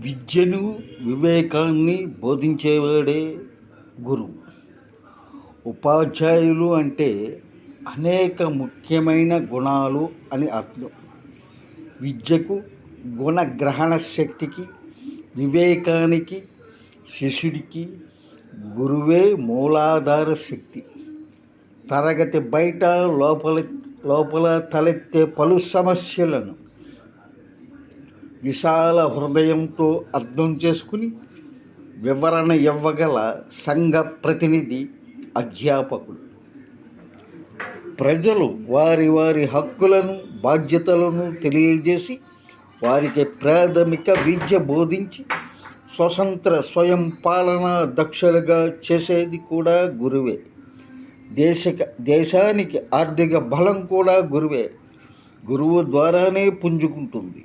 విద్యను వివేకాన్ని బోధించేవాడే గురువు. ఉపాధ్యాయులు అంటే అనేక ముఖ్యమైన గుణాలు అని అర్థం. విద్యకు, గుణగ్రహణ శక్తికి, వివేకానికి, శిష్యుడికి గురువే మూలాధార శక్తి. తరగతి బయట లోపల తలెత్తే పలు సమస్యలను విశాల హృదయంతో అర్థం చేసుకుని వివరణ ఇవ్వగల సంఘ ప్రతినిధి అధ్యాపకుడు. ప్రజలు వారి వారి హక్కులను, బాధ్యతలను తెలియజేసి వారికి ప్రాథమిక విద్య బోధించి స్వతంత్ర స్వయం పాలన దక్షులుగా చేసేది కూడా గురువే. దేశానికి ఆర్థిక బలం కూడా గురువే. గురువు ద్వారానే పుంజుకుంటుంది.